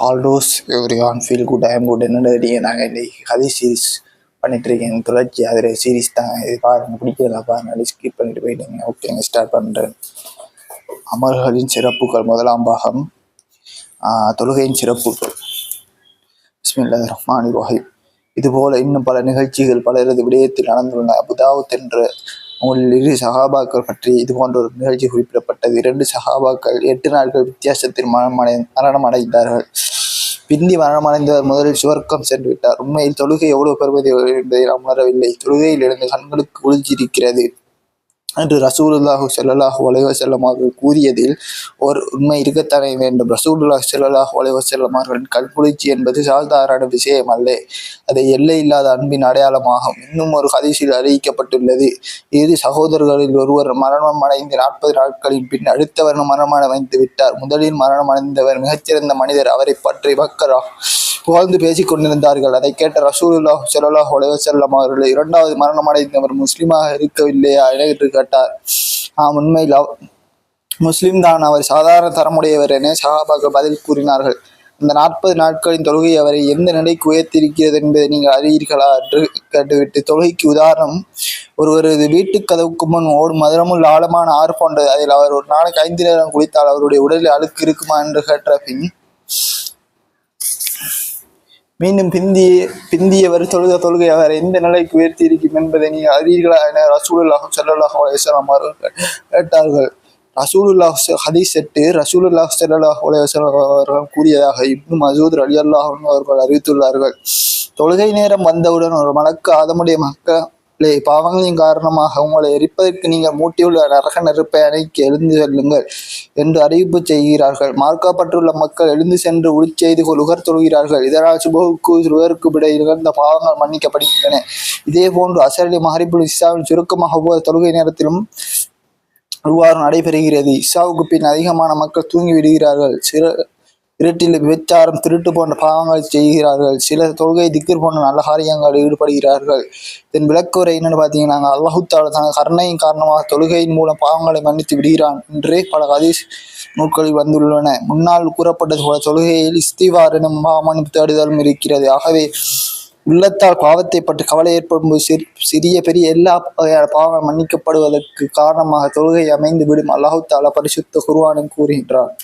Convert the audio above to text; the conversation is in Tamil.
ஆல்டோஸ் every on feel good I'm good என்னடி நாங்கள் இன்னைக்கு கதை சீரீஸ் பண்ணிட்டுருக்கேன். தொடர்ச்சி அதில் சீரீஸ் தான். இது பாருங்கள், பிடிக்கல பாருங்கள், ஸ்கிப் பண்ணிட்டு போயிட்டீங்க. ஓகேங்க, ஸ்டார்ட் பண்ணுறேன். அமல்களின் சிறப்புகள் முதலாம் பாகம், தொழுகையின் சிறப்புகள். பிஸ்மில்லாஹிர் ரஹ்மானிர் ரஹீம். இதுபோல இன்னும் பல நிகழ்ச்சிகள் பலரது விடயத்தில் நடந்துள்ளன. அபுதாவுத் என்ற நூலில் 2 சஹாபாக்கள் பற்றி இது போன்ற ஒரு நிகழ்ச்சி குறிப்பிடப்பட்டது. 2 சஹாபாக்கள் 8 நாட்கள் வித்தியாசத்தில் மரணம் அடைந்தார்கள். பிந்தி மரணமடைந்தவர் முதலில் சுவர்க்கம் சென்று விட்டார். உண்மையில் தொழுகை எவ்வளவு பெறுவது என்பதை நாம் உணரவில்லை. தொழுகையில் இருந்து கண்களுக்கு குளிர்ச்சியிருக்கிறது என்று ரசூலுல்லாஹி ஸல்லல்லாஹு அலைஹி வஸல்லம் அவர்கள் கூறியதில் ஒரு உண்மை இருக்கத்தானே வேண்டும். ரசூலுல்லாஹி ஸல்லல்லாஹு அலைஹி வஸல்லம் அவர்களின் கண்குளிர்ச்சி என்பது சாதாரண விஷயம் அல்ல. அதை எல்லை இல்லாத அன்பின் அடையாளமாகும். இன்னும் ஒரு ஹதீஸில் அறிவிக்கப்பட்டுள்ளது, இரு சகோதரர்களில் ஒருவர் மரணம் அடைந்து 40 நாட்களின் பின் அடுத்தவர் மரணமடைந்து விட்டார். முதலில் மரணமடைந்தவர் மிகச்சிறந்த மனிதர். அவரை பற்றி மக்கள் புகழ்ந்து பேசிக் கொண்டிருந்தார்கள். அதை கேட்ட ரசூலுல்லாஹி ஸல்லல்லாஹு அலைஹி வஸல்லம் அவர்கள், இரண்டாவது மரணமடைந்தவர் முஸ்லிமாக இருக்கவில்லையா என்று கேட்டார். உண்மையில் முஸ்லிம் தான், அவர் சாதாரண தரமுடையவர் என சஹாபாக்கள் பதில் கூறினார்கள். அந்த 40 நாட்களின் தொழுகை அவரை எந்த நிலைக்கு உயர்த்தியிருக்கிறது என்பதை நீங்கள் அறிவீர்களா என்று கேட்டுவிட்டு, தொழுகைக்கு உதாரணம் ஒருவரது வீட்டு கதவுக்கு முன் ஓடும் மதுரமுள்ள ஆழமான ஆறு போன்றது. அதில் அவர் ஒரு நாளைக்கு 5 நேரம் குளித்தால் அவருடைய உடலில் அழுக்கு இருக்குமா என்று கேட்ட பின் மீண்டும் பிந்தியவர் தொழுகை அவர் எந்த நிலைக்கு உயர்த்தி இருக்கும் என்பதை நீங்கள் அறிவீர்களா என ரசூலுல்லாஹி ஸல்லல்லாஹு அலைஹி வஸல்லம் அவர்கள் கேட்டார்கள். ஹதீஸ் 8 ரசூலுல்லாஹி ஸல்லல்லாஹு அலைஹி வஸல்லம் அவர்கள் கூறியதாக இப்னு மஸ்ஊத் ரலியல்லாஹு அன்ஹு அவர்கள் அறிவித்துள்ளார்கள். தொழுகை நேரம் வந்தவுடன் ஒரு மலக்கு, ஆதமுடைய மக்களே, பாவங்களின் காரணமாக உங்களை எரிப்பதற்கு நீங்கள் மூட்டியுள்ள நரக நெருப்பை அணைக்கு எழுந்து செல்லுங்கள் என்று அறிவிப்பு செய்கிறார்கள். மார்க்கப்பட்டுள்ள மக்கள் எழுந்து சென்று உளிச்செய்து உகர் தொழுகிறார்கள். இதனால் சுபஹுக்கு சுவருக்கு இடையில் இழந்த பாவங்கள் மன்னிக்கப்படுகின்றன. இதே போன்று அசரலி மஹரிபுல் இஸ்ஸாவின் சுருக்கமாக ஒவ்வொரு தொழுகை நேரத்திலும் இவ்வாறு நடைபெறுகிறது. இஸ்ஸாவுக்கு பின் அதிகமான மக்கள் தூங்கி விடுகிறார்கள். இருட்டில் விபச்சாரம், திருட்டு போன்ற பாவங்கள் செய்கிறார்கள். சில தொழுகை திக்ர் போன்ற நல்ல காரியங்கள் ஈடுபடுகிறார்கள். இதன் விளக்குரை என்னன்னு பார்த்தீங்கன்னா, அல்லாஹ் தஆலா தனது கருணையின் காரணமாக தொழுகையின் மூலம் பாவங்களை மன்னித்து விடுகிறான் என்று பல ஹதீஸ் நூல்களில் வந்துள்ளன. முன்னால் கூறப்பட்டது போல தொழுகையில் இஸ்திக்ஃபார் எனும் மன்னிப்பு தேடுதலும் இருக்கிறது. ஆகவே உள்ளத்தால் பாவத்தை பற்றி கவலை ஏற்படும் போது சிறிய பெரிய எல்லா வகையான பாவங்கள் மன்னிக்கப்படுவதற்கு காரணமாக தொழுகை அமைந்து விடும். அல்லாஹ் தஆலா பரிசுத்த குர்ஆனில் கூறுகின்றார்.